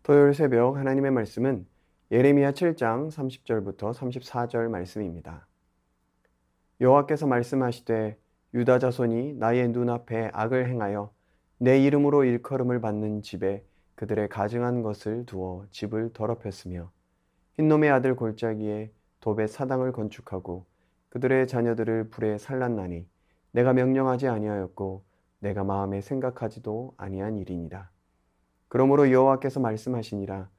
토요일 새벽 하나님의 말씀은 예레미야 7장 30절부터 34절 말씀입니다. 여호와께서 말씀하시되 유다 자손이 나의 눈앞에 악을 행하여 내 이름으로 일컬음을 받는 집에 그들의 가증한 것을 두어 집을 더럽혔으며 흰놈의 아들 골짜기에 도벳 사당을 건축하고 그들의 자녀들을 불에 살랐나니 내가 명령하지 아니하였고 내가 마음에 생각하지도 아니한 일이니라. 그러므로 여호와께서 말씀하시니라.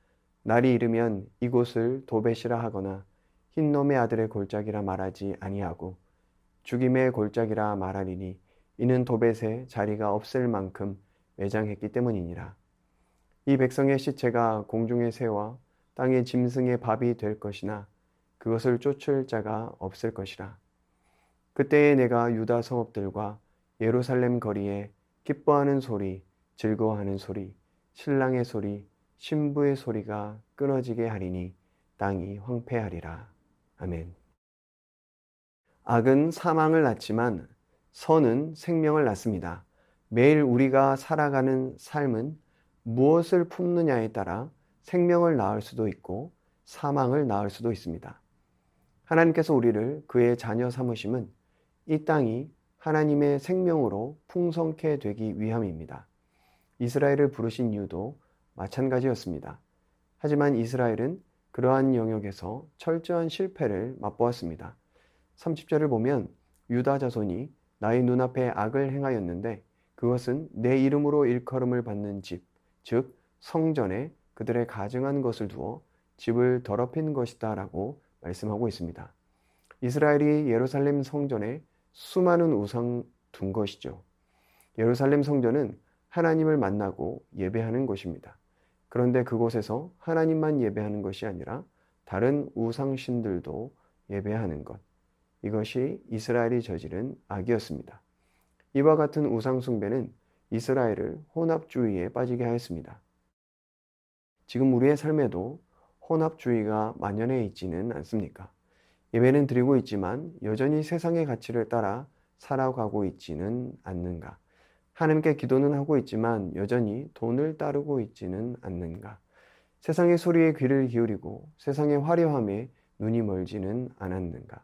날이 이르면 이곳을 도벳이라 하거나 흰놈의 아들의 골짜기라 말하지 아니하고 죽임의 골짜기라 말하리니 이는 도벳에 자리가 없을 만큼 매장했기 때문이니라. 이 백성의 시체가 공중의 새와 땅의 짐승의 밥이 될 것이나 그것을 쫓을 자가 없을 것이라. 그때에 내가 유다 성읍들과 예루살렘 거리에 기뻐하는 소리, 즐거워하는 소리, 신랑의 소리, 신부의 소리가 끊어지게 하리니 땅이 황폐하리라. 아멘. 악은 사망을 낳지만 선은 생명을 낳습니다. 매일 우리가 살아가는 삶은 무엇을 품느냐에 따라 생명을 낳을 수도 있고 사망을 낳을 수도 있습니다. 하나님께서 우리를 그의 자녀 삼으심은 이 땅이 하나님의 생명으로 풍성케 되기 위함입니다. 이스라엘을 부르신 이유도 마찬가지였습니다. 하지만 이스라엘은 그러한 영역에서 철저한 실패를 맛보았습니다. 30절을 보면 유다 자손이 나의 눈앞에 악을 행하였는데 그것은 내 이름으로 일컬음을 받는 집, 즉 성전에 그들의 가증한 것을 두어 집을 더럽힌 것이다 라고 말씀하고 있습니다. 이스라엘이 예루살렘 성전에 수많은 우상 둔 것이죠. 예루살렘 성전은 하나님을 만나고 예배하는 곳입니다. 그런데 그곳에서 하나님만 예배하는 것이 아니라 다른 우상신들도 예배하는 것. 이것이 이스라엘이 저지른 악이었습니다. 이와 같은 우상 숭배는 이스라엘을 혼합주의에 빠지게 하였습니다. 지금 우리의 삶에도 혼합주의가 만연해 있지는 않습니까? 예배는 드리고 있지만 여전히 세상의 가치를 따라 살아가고 있지는 않는가? 하나님께 기도는 하고 있지만 여전히 돈을 따르고 있지는 않는가? 세상의 소리에 귀를 기울이고 세상의 화려함에 눈이 멀지는 않았는가?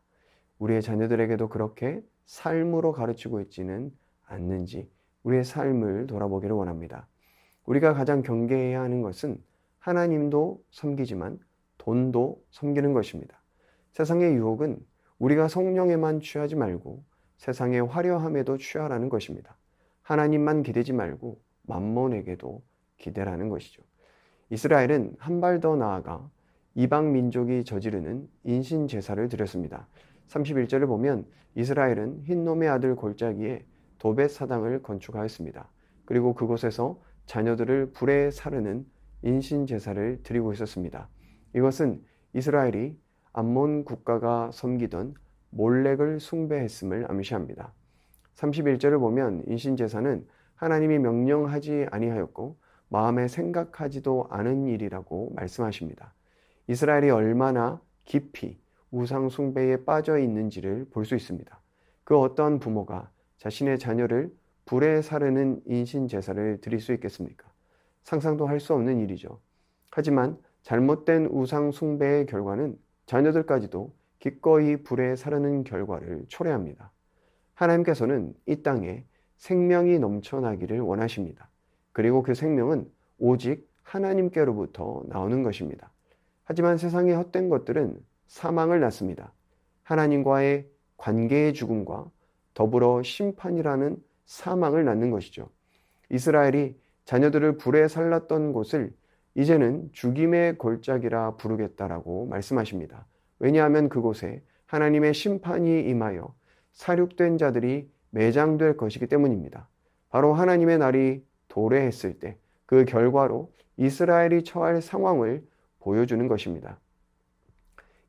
우리의 자녀들에게도 그렇게 삶으로 가르치고 있지는 않는지 우리의 삶을 돌아보기를 원합니다. 우리가 가장 경계해야 하는 것은 하나님도 섬기지만 돈도 섬기는 것입니다. 세상의 유혹은 우리가 성령에만 취하지 말고 세상의 화려함에도 취하라는 것입니다. 하나님만 기대지 말고 만몬에게도 기대라는 것이죠. 이스라엘은 한 발 더 나아가 이방 민족이 저지르는 인신 제사를 드렸습니다. 31절을 보면 이스라엘은 흰놈의 아들 골짜기에 도벳 사당을 건축하였습니다. 그리고 그곳에서 자녀들을 불에 사르는 인신 제사를 드리고 있었습니다. 이것은 이스라엘이 암몬 국가가 섬기던 몰렉을 숭배했음을 암시합니다. 31절을 보면 인신제사는 하나님이 명령하지 아니하였고 마음에 생각하지도 않은 일이라고 말씀하십니다. 이스라엘이 얼마나 깊이 우상 숭배에 빠져 있는지를 볼 수 있습니다. 그 어떤 부모가 자신의 자녀를 불에 사르는 인신제사를 드릴 수 있겠습니까? 상상도 할 수 없는 일이죠. 하지만 잘못된 우상 숭배의 결과는 자녀들까지도 기꺼이 불에 사르는 결과를 초래합니다. 하나님께서는 이 땅에 생명이 넘쳐나기를 원하십니다. 그리고 그 생명은 오직 하나님께로부터 나오는 것입니다. 하지만 세상의 헛된 것들은 사망을 낳습니다. 하나님과의 관계의 죽음과 더불어 심판이라는 사망을 낳는 것이죠. 이스라엘이 자녀들을 불에 살랐던 곳을 이제는 죽임의 골짜기라 부르겠다라고 말씀하십니다. 왜냐하면 그곳에 하나님의 심판이 임하여 살육된 자들이 매장될 것이기 때문입니다. 바로 하나님의 날이 도래했을 때 그 결과로 이스라엘이 처할 상황을 보여주는 것입니다.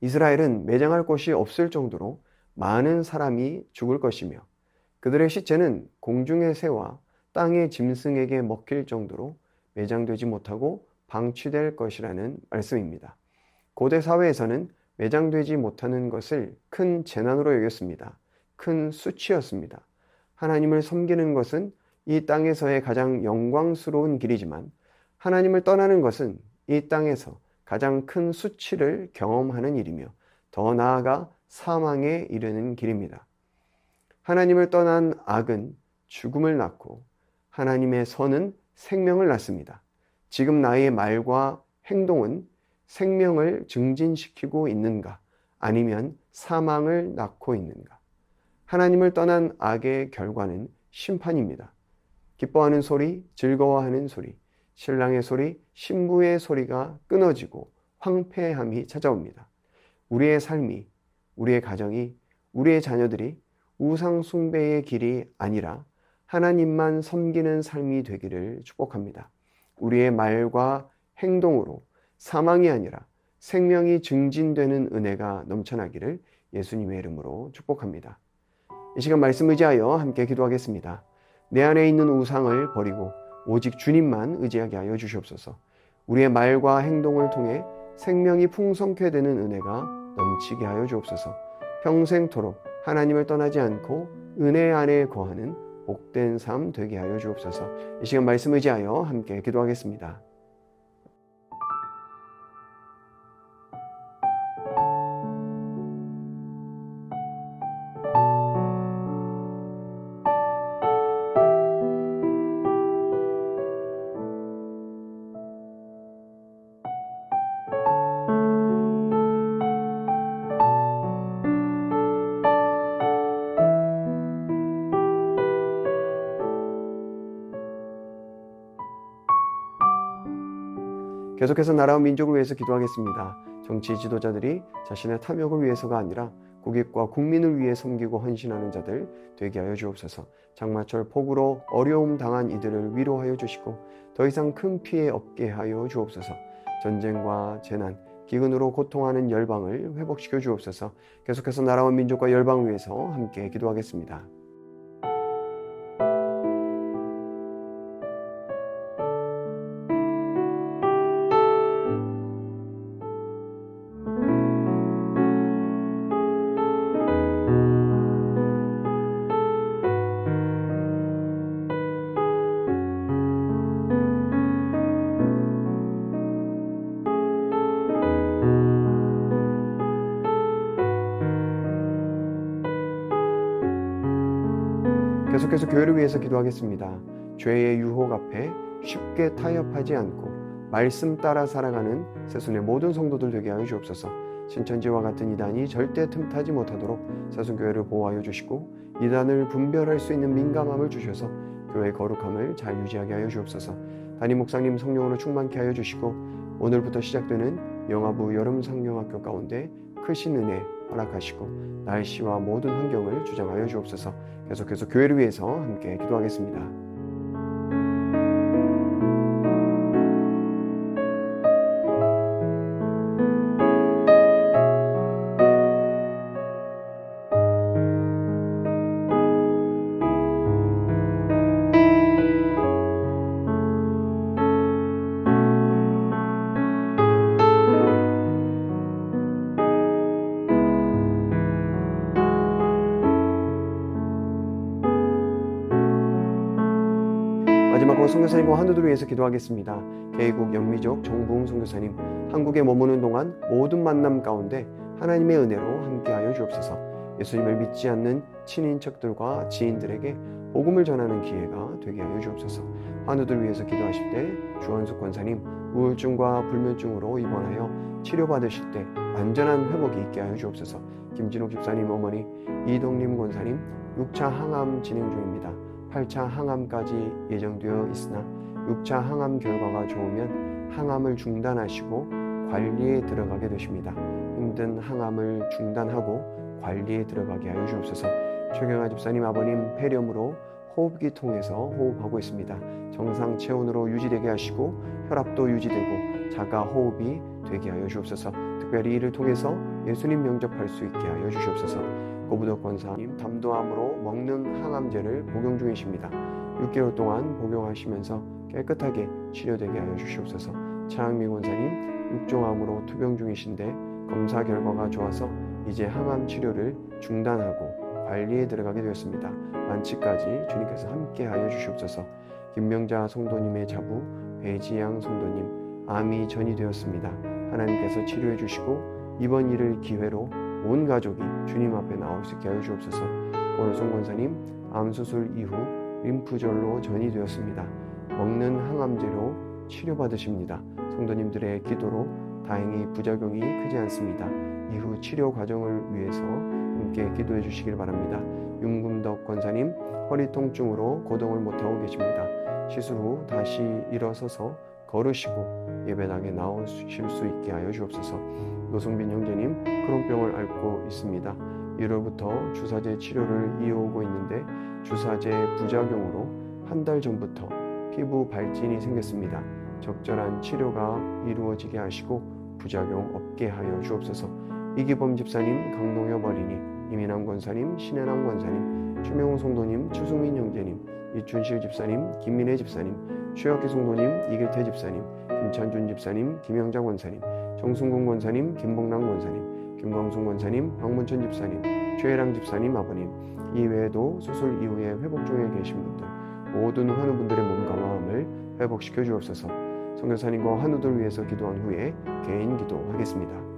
이스라엘은 매장할 곳이 없을 정도로 많은 사람이 죽을 것이며 그들의 시체는 공중의 새와 땅의 짐승에게 먹힐 정도로 매장되지 못하고 방치될 것이라는 말씀입니다. 고대 사회에서는 매장되지 못하는 것을 큰 재난으로 여겼습니다. 큰 수치였습니다. 하나님을 섬기는 것은 이 땅에서의 가장 영광스러운 길이지만 하나님을 떠나는 것은 이 땅에서 가장 큰 수치를 경험하는 일이며 더 나아가 사망에 이르는 길입니다. 하나님을 떠난 악은 죽음을 낳고 하나님의 선은 생명을 낳습니다. 지금 나의 말과 행동은 생명을 증진시키고 있는가? 아니면 사망을 낳고 있는가? 하나님을 떠난 악의 결과는 심판입니다. 기뻐하는 소리, 즐거워하는 소리, 신랑의 소리, 신부의 소리가 끊어지고 황폐함이 찾아옵니다. 우리의 삶이, 우리의 가정이, 우리의 자녀들이 우상 숭배의 길이 아니라 하나님만 섬기는 삶이 되기를 축복합니다. 우리의 말과 행동으로 사망이 아니라 생명이 증진되는 은혜가 넘쳐나기를 예수님의 이름으로 축복합니다. 이 시간 말씀 의지하여 함께 기도하겠습니다. 내 안에 있는 우상을 버리고 오직 주님만 의지하게 하여 주시옵소서. 우리의 말과 행동을 통해 생명이 풍성케 되는 은혜가 넘치게 하여 주옵소서. 평생토록 하나님을 떠나지 않고 은혜 안에 거하는 복된 삶 되게 하여 주옵소서. 이 시간 말씀 의지하여 함께 기도하겠습니다. 계속해서 나라와 민족을 위해서 기도하겠습니다. 정치 지도자들이 자신의 탐욕을 위해서가 아니라 국익과 국민을 위해 섬기고 헌신하는 자들 되게 하여 주옵소서. 장마철 폭우로 어려움 당한 이들을 위로하여 주시고 더 이상 큰 피해 없게 하여 주옵소서. 전쟁과 재난, 기근으로 고통하는 열방을 회복시켜 주옵소서. 계속해서 나라와 민족과 열방을 위해서 함께 기도하겠습니다. 계속해서 교회를 위해서 기도하겠습니다. 죄의 유혹 앞에 쉽게 타협하지 않고 말씀 따라 살아가는 새순의 모든 성도들 되게 하여 주옵소서. 신천지와 같은 이단이 절대 틈타지 못하도록 새순교회를 보호하여 주시고 이단을 분별할 수 있는 민감함을 주셔서 교회의 거룩함을 잘 유지하게 하여 주옵소서. 담임 목사님 성령으로 충만케 하여 주시고 오늘부터 시작되는 영아부 여름 상용학교 가운데 크신 은혜 허락하시고 날씨와 모든 환경을 주장하여 주옵소서. 계속해서 교회를 위해서 함께 기도하겠습니다. 마지막으로 선교사님과 환우들을 위해서 기도하겠습니다. 개국 영미족 정부흥 선교사님, 한국에 머무는 동안 모든 만남 가운데 하나님의 은혜로 함께하여 주옵소서. 예수님을 믿지 않는 친인척들과 지인들에게 복음을 전하는 기회가 되게 하여 주옵소서. 환우들 위해서 기도하실 때 주원숙 권사님, 우울증과 불면증으로 입원하여 치료받으실 때 완전한 회복이 있게 하여 주옵소서. 김진옥 집사님 어머니, 이동림 권사님 6차 항암 진행 중입니다. 8차 항암까지 예정되어 있으나 6차 항암 결과가 좋으면 항암을 중단하시고 관리에 들어가게 되십니다. 힘든 항암을 중단하고 관리에 들어가게 하여 주옵소서. 최경아 집사님 아버님 폐렴으로 호흡기 통해서 호흡하고 있습니다. 정상 체온으로 유지되게 하시고 혈압도 유지되고 자가 호흡이 되게 하여 주옵소서. 특별히 이를 통해서 예수님 영접할 수 있게 하여 주시옵소서. 고부덕 권사님 담도암으로 먹는 항암제를 복용 중이십니다. 6개월 동안 복용하시면서 깨끗하게 치료되게 하여 주시옵소서. 차항미 권사님 육종암으로 투병 중이신데 검사 결과가 좋아서 이제 항암 치료를 중단하고 관리에 들어가게 되었습니다. 완치까지 주님께서 함께 하여 주시옵소서. 김명자 성도님의 자부, 배지양 성도님 암이 전이되었습니다. 하나님께서 치료해 주시고 이번 일을 기회로 온 가족이 주님 앞에 나올 수 있게 하여 주옵소서. 권호성 권사님 암 수술 이후 림프절로 전이되었습니다. 먹는 항암제로 치료받으십니다. 성도님들의 기도로 다행히 부작용이 크지 않습니다. 이후 치료 과정을 위해서 함께 기도해 주시길 바랍니다. 윤금덕 권사님 허리 통증으로 거동을 못하고 계십니다. 시술 후 다시 일어서서 걸으시고 예배당에 나오실 수 있게 하여 주옵소서. 노성빈 형제님 크론병을 앓고 있습니다. 1월부터 주사제 치료를 이어오고 있는데 주사제 부작용으로 한 달 전부터 피부 발진이 생겼습니다. 적절한 치료가 이루어지게 하시고 부작용 없게 하여 주옵소서. 이기범 집사님, 강동엽 어린이, 이민남 권사님, 신혜남 권사님, 추명호 성도님, 추승민 형제님, 이춘실 집사님, 김민혜 집사님, 최혁기 성도님, 이길태 집사님, 김찬준 집사님, 김영자 권사님, 정순근 권사님, 김봉남 권사님, 김광순 권사님, 박문천 집사님, 최혜랑 집사님 아버님, 이외에도 수술 이후에 회복 중에 계신 분들 모든 환우분들의 몸과 마음을 회복시켜 주옵소서. 선교사님과 환우들 위해서 기도한 후에 개인 기도하겠습니다.